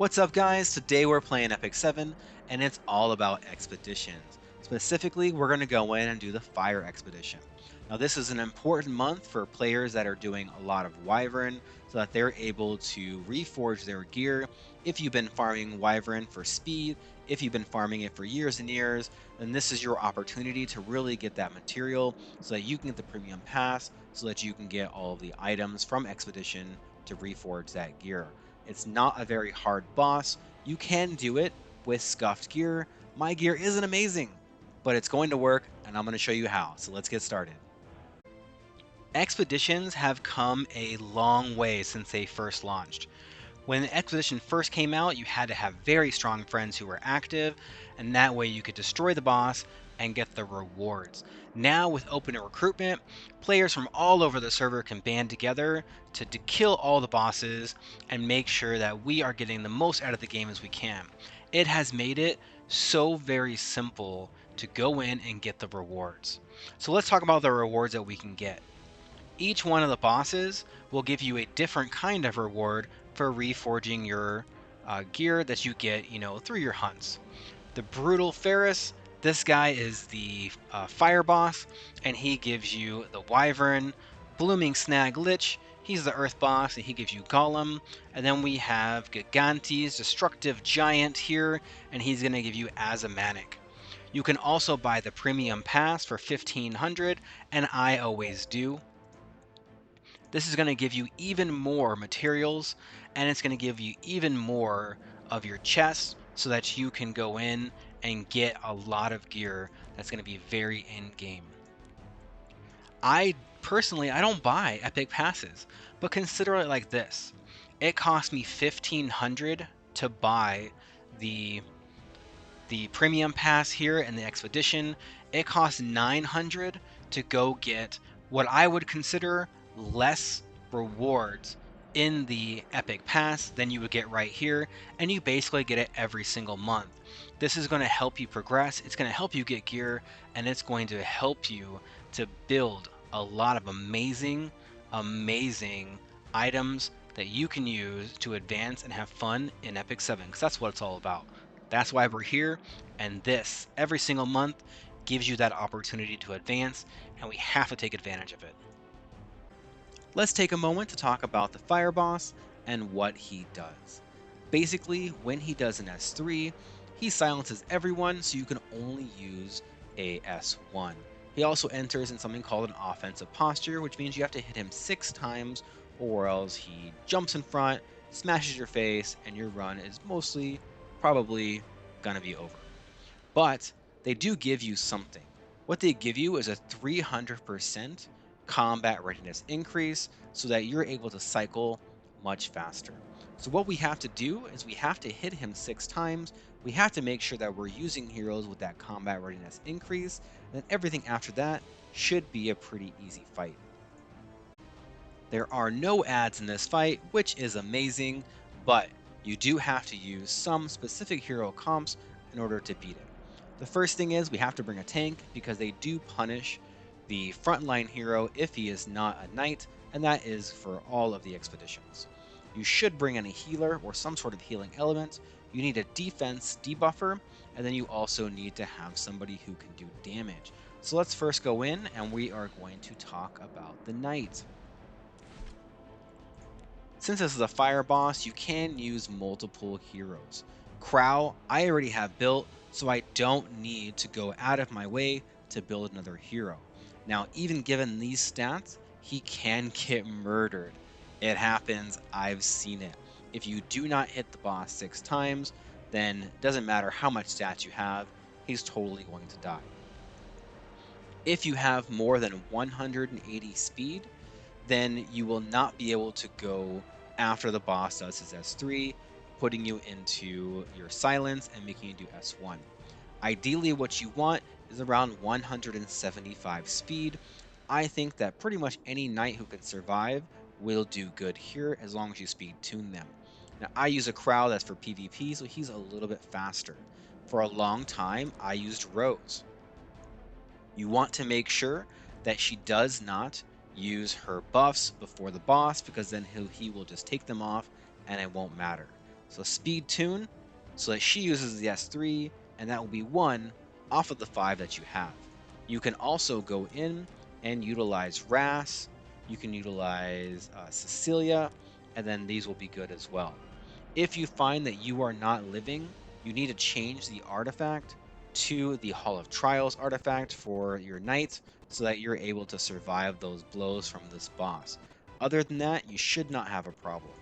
What's up, guys? Today we're playing Epic 7, and it's all about expeditions. Specifically, we're going to go in and do the Fire Expedition. Now, this is an important month for players that are doing a lot of Wyvern, so that they're able to reforge their gear. If you've been farming Wyvern for speed, if you've been farming it for years and years, then this is your opportunity to really get that material so that you can get the Premium Pass, so that you can get all of the items from Expedition to reforge that gear. It's not a very hard boss. You can do it with scuffed gear. My gear isn't amazing, but it's going to work, and I'm going to show you how. So let's get started. Expeditions have come a long way since they first launched. When the Expedition first came out, you had to have very strong friends who were active, and that way you could destroy the boss and get the rewards. Now, with open recruitment, players from all over the server can band together to kill all the bosses and make sure that we are getting the most out of the game as we can. It has made it so very simple to go in and get the rewards. So let's talk about the rewards that we can get. Each one of the bosses will give you a different kind of reward for reforging your gear that you get, through your hunts. The Brutal Ferris, this guy is the fire boss, and he gives you the Wyvern. Blooming Snag Lich, he's the earth boss, and he gives you Golem. And then we have Gigantes, Destructive Giant here, and he's going to give you Azamanic. You can also buy the Premium Pass for 1500, and I always do. This is going to give you even more materials, and it's going to give you even more of your chest so that you can go in and get a lot of gear that's going to be very end game. I personally, I don't buy epic passes, but consider it like this. It cost me 1500 to buy the premium pass here in the expedition. It costs 900 to go get what I would consider less rewards in the epic pass than you would get right here, and you basically get it every single month. This is going to help you progress, it's going to help you get gear, and it's going to help you to build a lot of amazing items that you can use to advance and have fun in Epic 7, because that's what it's all about. That's why we're here, and this, every single month, gives you that opportunity to advance, and we have to take advantage of it. Let's take a moment to talk about the Fire Boss and what he does. Basically, when he does an S3, he silences everyone, so you can only use a S1. He also enters in something called an offensive posture, which means you have to hit him 6 times, or else he jumps in front, smashes your face, and your run is probably gonna be over. But they do give you something. What they give you is a 300% combat readiness increase so that you're able to cycle much faster. So what we have to do is we have to hit him 6 times. We have to make sure that we're using heroes with that combat readiness increase, and then everything after that should be a pretty easy fight. There are no ads in this fight, which is amazing, but you do have to use some specific hero comps in order to beat it. The first thing is we have to bring a tank because they do punish the frontline hero if he is not a knight, and that is for all of the expeditions. You should bring in a healer or some sort of healing element. You need a defense debuffer, and then you also need to have somebody who can do damage. So let's first go in and we are going to talk about the knight. Since this is a fire boss, you can use multiple heroes. Krau, I already have built, so I don't need to go out of my way to build another hero. Now, even given these stats, he can get murdered. It happens, I've seen it. If you do not hit the boss 6 times, then it doesn't matter how much stats you have, he's totally going to die. If you have more than 180 speed, then you will not be able to go after the boss does his S3, putting you into your silence and making you do S1. Ideally, what you want is around 175 speed. I think that pretty much any knight who can survive will do good here as long as you speed tune them. Now, I use a Krau that's for PvP, so he's a little bit faster. For a long time, I used Rose. You want to make sure that she does not use her buffs before the boss, because then he will just take them off and it won't matter. So speed tune, so that she uses the S3, and that will be 1 off of the 5 that you have. You can also go in and utilize Ras, you can utilize Cecilia, and then these will be good as well. If you find that you are not living, you need to change the artifact to the Hall of Trials artifact for your knight so that you're able to survive those blows from this boss. Other than that, you should not have a problem.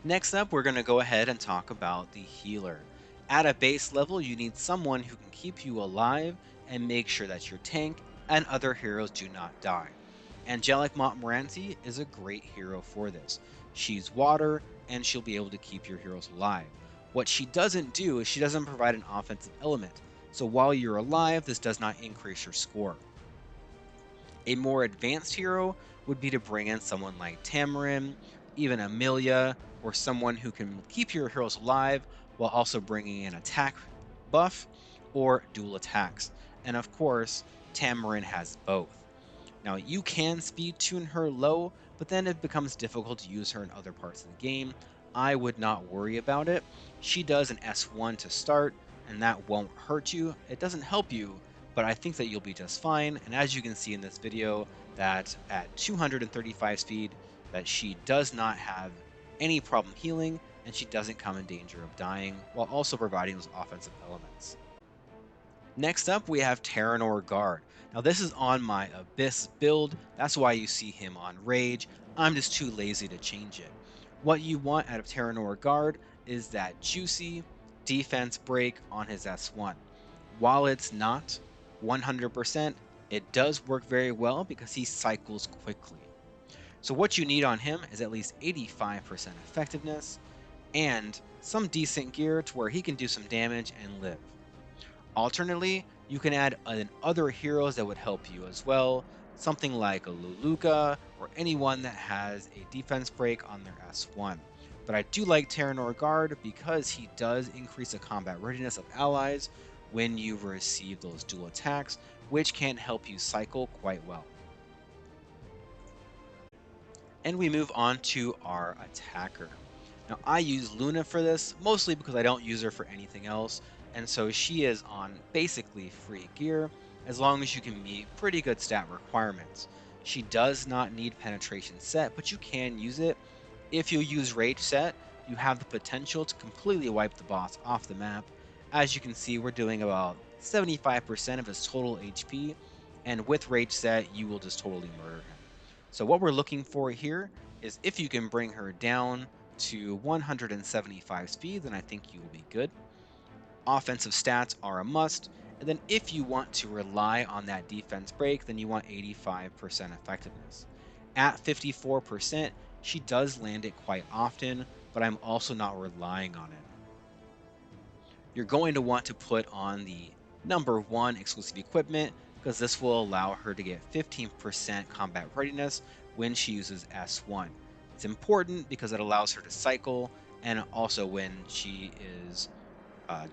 Next up, we're going to go ahead and talk about the healer. At a base level, you need someone who can keep you alive and make sure that your tank and other heroes do not die. Angelic Montmorency is a great hero for this. She's water, and she'll be able to keep your heroes alive. What she doesn't do is she doesn't provide an offensive element, so while you're alive, this does not increase your score. A more advanced hero would be to bring in someone like Tamarinne, even Amelia, or someone who can keep your heroes alive while also bringing in attack buff or dual attacks. And of course, Tamarinne has both. Now, you can speed tune her low, but then it becomes difficult to use her in other parts of the game. I would not worry about it. She does an S1 to start, and that won't hurt you. It doesn't help you, but I think that you'll be just fine. And as you can see in this video, that at 235 speed, that she does not have any problem healing, and she doesn't come in danger of dying, while also providing those offensive elements. Next up, we have Taranor Guard. Now, this is on my Abyss build. That's why you see him on Rage. I'm just too lazy to change it. What you want out of Taranor Guard is that juicy defense break on his S1. While it's not 100%, it does work very well because he cycles quickly. So what you need on him is at least 85% effectiveness and some decent gear to where he can do some damage and live. Alternately, you can add other heroes that would help you as well, something like a Luluka or anyone that has a defense break on their S1. But I do like Taranor Guard because he does increase the combat readiness of allies when you receive those dual attacks, which can help you cycle quite well. And we move on to our attacker. Now, I use Luna for this, mostly because I don't use her for anything else, and so she is on basically free gear, as long as you can meet pretty good stat requirements. She does not need penetration set, but you can use it. If you use Rage set, you have the potential to completely wipe the boss off the map. As you can see, we're doing about 75% of his total HP, and with Rage set, you will just totally murder him. So what we're looking for here is if you can bring her down to 175 speed, then I think you will be good. Offensive stats are a must, and then if you want to rely on that defense break, then you want 85% effectiveness. At 54%, she does land it quite often, but I'm also not relying on it. You're going to want to put on the number 1 exclusive equipment because this will allow her to get 15% combat readiness when she uses S1. It's important because it allows her to cycle, and also when she is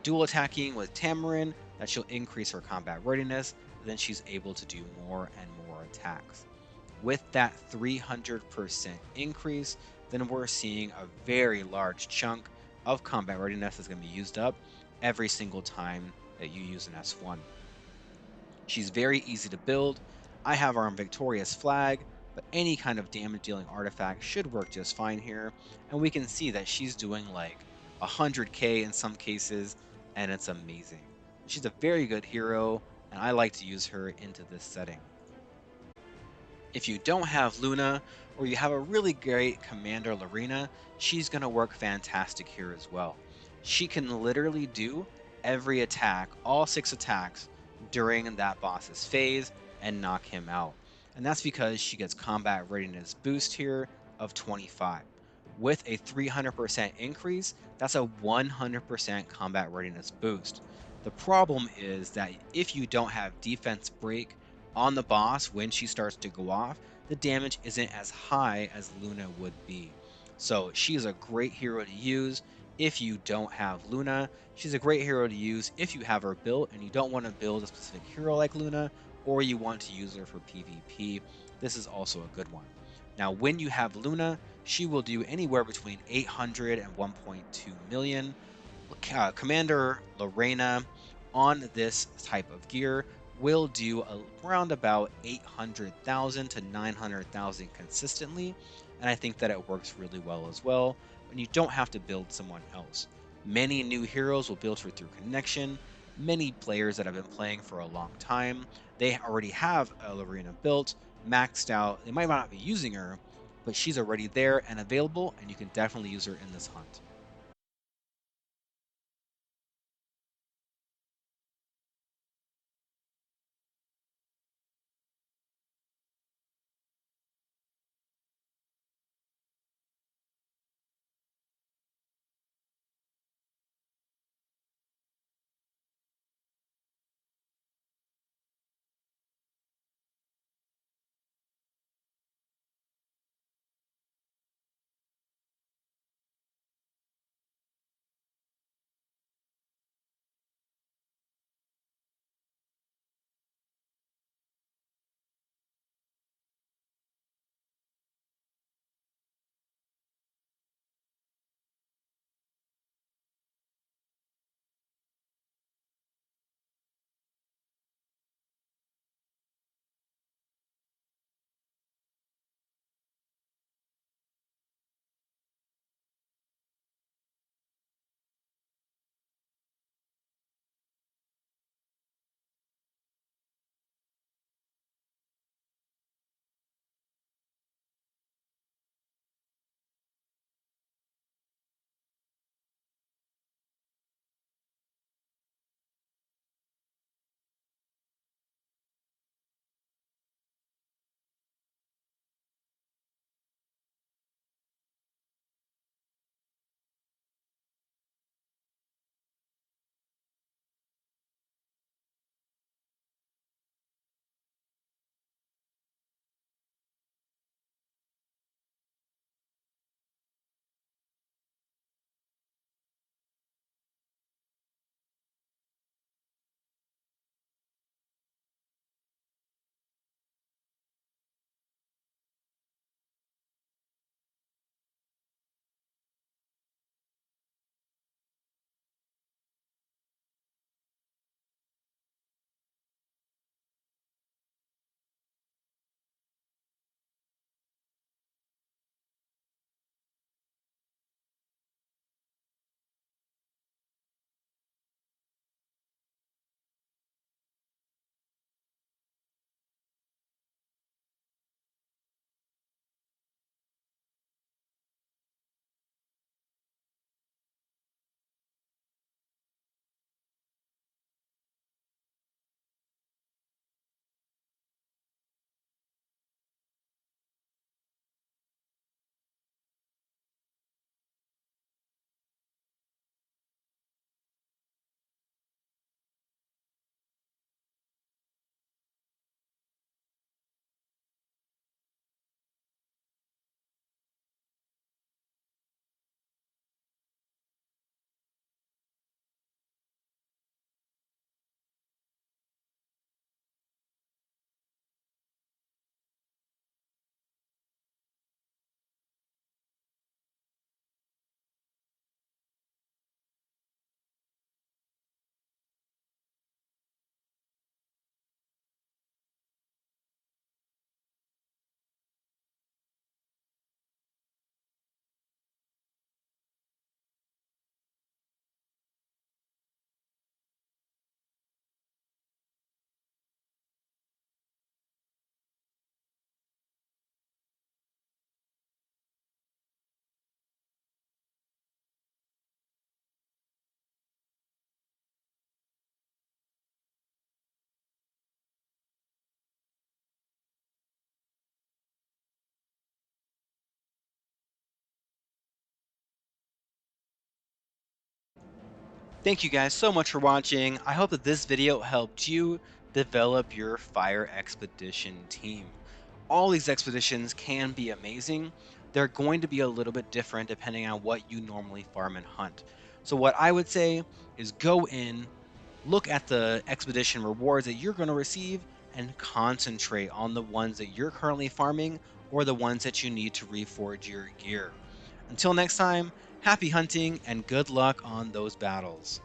dual attacking with Tamarinne, that she'll increase her combat readiness, then she's able to do more and more attacks. With that 300% increase, then we're seeing a very large chunk of combat readiness that's going to be used up every single time that you use an S1. She's very easy to build. I have her on Victorious Flag, but any kind of damage dealing artifact should work just fine here, and we can see that she's doing like 100k in some cases, and it's amazing. She's a very good hero, and I like to use her into this setting. If you don't have Luna, or you have a really great Commander Lorena, she's going to work fantastic here as well. She can literally do every attack, all 6 attacks, during that boss's phase and knock him out. And that's because she gets combat readiness boost here of 25. With a 300% increase, that's a 100% combat readiness boost. The problem is that if you don't have defense break on the boss when she starts to go off, the damage isn't as high as Luna would be. So she's a great hero to use if you don't have Luna. She's a great hero to use if you have her built and you don't want to build a specific hero like Luna, or you want to use her for PvP. This is also a good one. Now, when you have Luna, she will do anywhere between 800 and 1.2 million. Commander Lorena on this type of gear will do around about 800,000 to 900,000 consistently, and I think that it works really well as well, and you don't have to build someone else. Many new heroes will build her through connection. Many players that have been playing for a long time, they already have a Lorena built, maxed out. They might not be using her, but she's already there and available, and you can definitely use her in this hunt. Thank you guys so much for watching. I hope that this video helped you develop your fire expedition team. All these expeditions can be amazing. They're going to be a little bit different depending on what you normally farm and hunt. So what I would say is go in, look at the expedition rewards that you're going to receive, and concentrate on the ones that you're currently farming or the ones that you need to reforge your gear. Until next time, happy hunting and good luck on those battles.